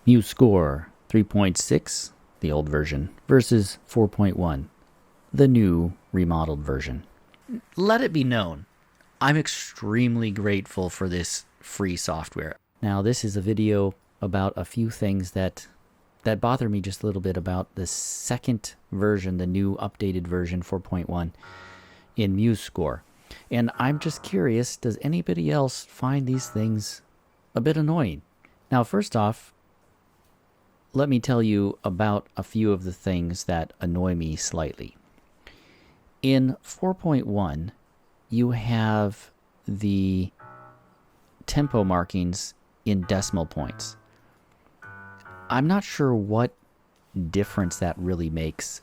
MuseScore 3.6, the old version, versus 4.1, the new remodeled version. Let it be known, I'm extremely grateful for this free software. Now, this is a video about a few things that bother me just a little bit about the second version, the new updated version 4.1 in MuseScore. And I'm just curious, does anybody else find these things a bit annoying? Now, first off, let me tell you about a few of the things that annoy me slightly. In 4.1, you have the tempo markings in decimal points. I'm not sure what difference that really makes.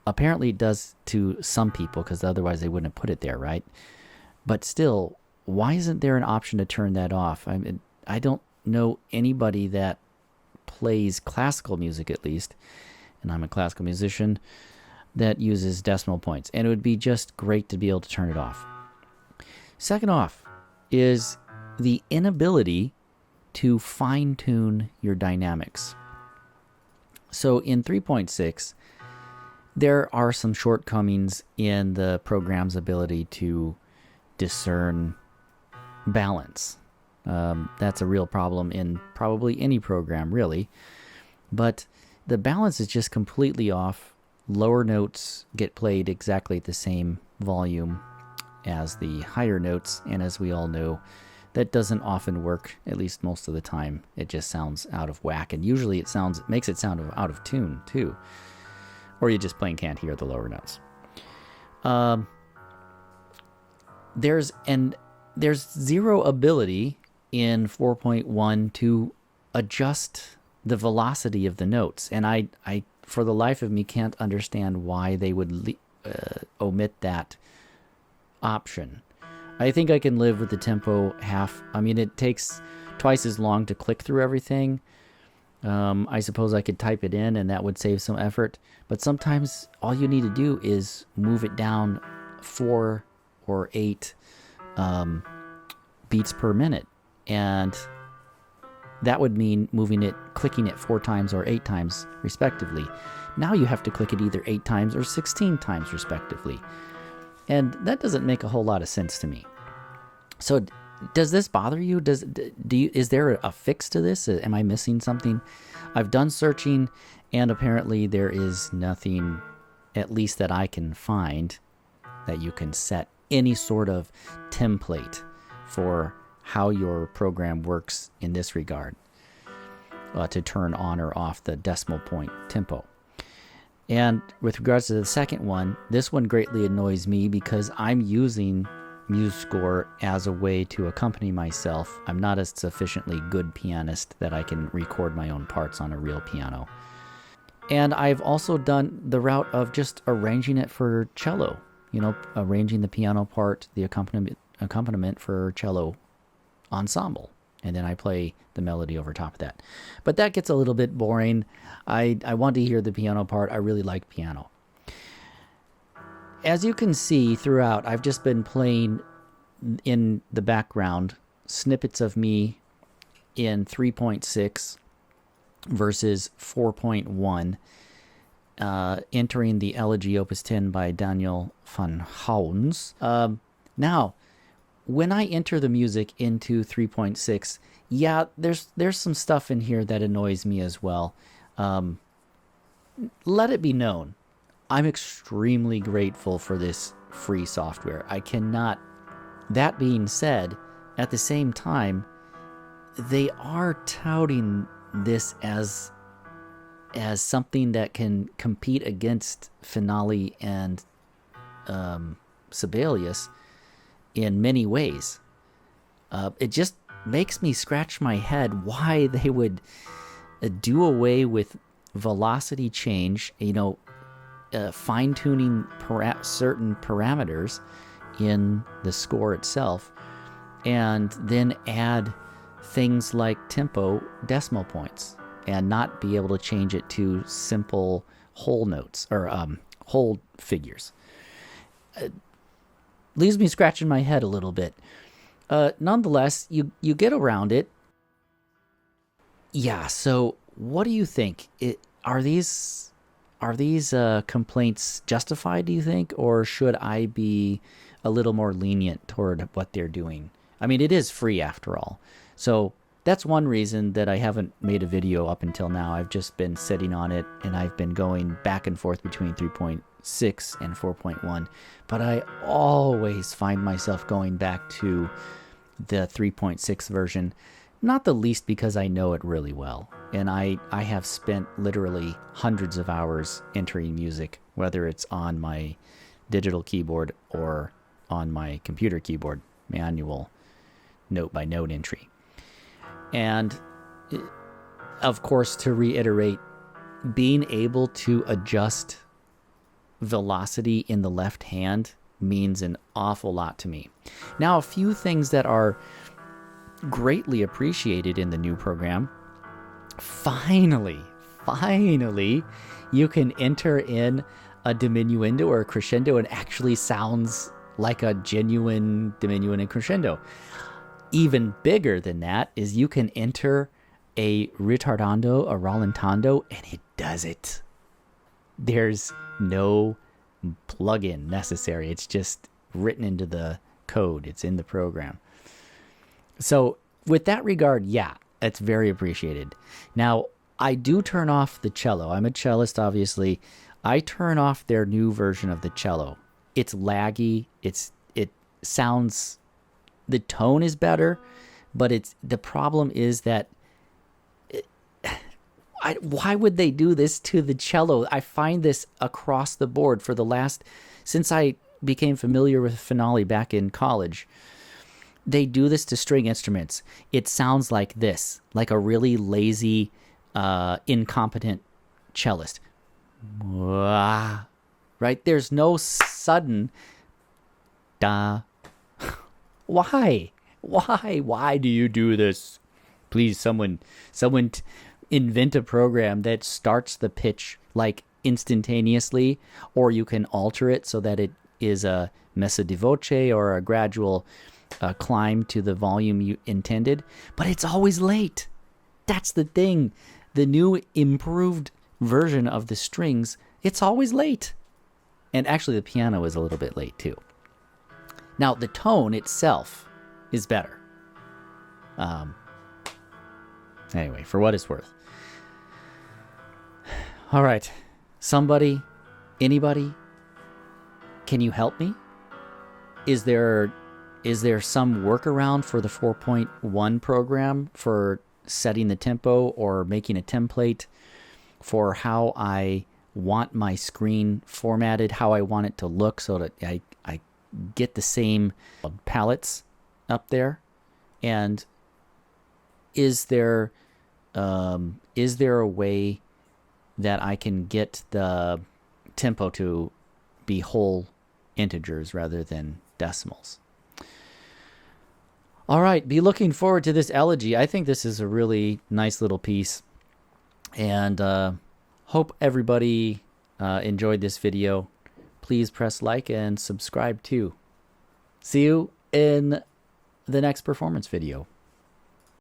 Apparently it does to some people, because otherwise they wouldn't have put it there, right? But still, why isn't there an option to turn that off? I don't know anybody that plays classical music, at least, and I'm a classical musician, that uses decimal points. And it would be just great to be able to turn it off. Second off is the inability to fine-tune your dynamics. So in 3.6, there are some shortcomings in the program's ability to discern balance. That's a real problem in probably any program, really. But the balance is just completely off. Lower notes get played exactly at the same volume as the higher notes, and as we all know, that doesn't often work, at least most of the time. It just sounds out of whack, and usually it makes it sound out of tune, too. Or you just plain can't hear the lower notes. There's zero ability in 4.1 to adjust the velocity of the notes, and I for the life of me can't understand why they would omit that option. I think I can live with the tempo half. I mean, it takes twice as long to click through everything. I suppose I could type it in and that would save some effort, but sometimes all you need to do is move it down 4 or 8 beats per minute, and that would mean clicking it 4 times or 8 times respectively. Now you have to click it either 8 times or 16 times respectively, and that doesn't make a whole lot of sense to me. So does this bother you? Is there a fix to this? Am I missing something? I've done searching, and apparently there is nothing, at least that I can find, that you can set any sort of template for how your program works in this regard, to turn on or off the decimal point tempo. And with regards to the second one, this one greatly annoys me because I'm using MuseScore as a way to accompany myself. I'm not a sufficiently good pianist that I can record my own parts on a real piano. And I've also done the route of just arranging it for cello, arranging the piano part, the accompaniment for cello ensemble, and then I play the melody over top of that. But that gets a little bit boring. I want to hear the piano part. I really like piano. As you can see throughout, I've just been playing in the background snippets of me in 3.6 versus 4.1, entering the Elegie Opus 10 by Daniel van Goens. Now, when I enter the music into 3.6, yeah, there's some stuff in here that annoys me as well. Let it be known, I'm extremely grateful for this free software. I cannot. That being said, at the same time, they are touting this as something that can compete against Finale and Sibelius in many ways. It just makes me scratch my head why they would do away with velocity change, fine-tuning certain parameters in the score itself, and then add things like tempo decimal points and not be able to change it to simple whole notes or whole figures. Leaves me scratching my head a little bit. Nonetheless, you get around it. Yeah. So, what do you think? Are these complaints justified? Do you think, or should I be a little more lenient toward what they're doing? I mean, it is free after all. So that's one reason that I haven't made a video up until now. I've just been sitting on it, and I've been going back and forth between 3.6 and 4.1. But I always find myself going back to the 3.6 version, not the least because I know it really well. And I have spent literally hundreds of hours entering music, whether it's on my digital keyboard or on my computer keyboard, manual, note by note entry. And of course, to reiterate, being able to adjust velocity in the left hand means an awful lot to me. Now, a few things that are greatly appreciated in the new program. Finally, you can enter in a diminuendo or a crescendo and actually sounds like a genuine diminuendo and crescendo. Even bigger than that is you can enter a ritardando, a rallentando, and it does it. There's no plugin necessary. It's just written into the code. It's in the program. So with that regard, yeah, it's very appreciated. Now, I do turn off the cello. I'm a cellist, obviously. I turn off their new version of the cello. It's laggy. It sounds, the tone is better, but the problem is that why would they do this to the cello? I find this across the board since I became familiar with Finale back in college. They do this to string instruments. It sounds like this, like a really lazy, incompetent cellist. Right? There's no sudden da. Why? Why do you do this? Please, someone invent a program that starts the pitch like instantaneously, or you can alter it so that it is a messa di voce or a gradual climb to the volume you intended, but it's always late. That's the thing. The new improved version of the strings, it's always late. And actually the piano is a little bit late too. Now the tone itself is better. Anyway, for what it's worth. All right. Somebody, anybody, can you help me? Is there some workaround for the 4.1 program for setting the tempo or making a template for how I want my screen formatted, how I want it to look so that I get the same palettes up there? And is there a way that I can get the tempo to be whole integers rather than decimals? All right, be looking forward to this elegy. I think this is a really nice little piece, and hope everybody enjoyed this video. Please press like and subscribe too. See you in the next performance video.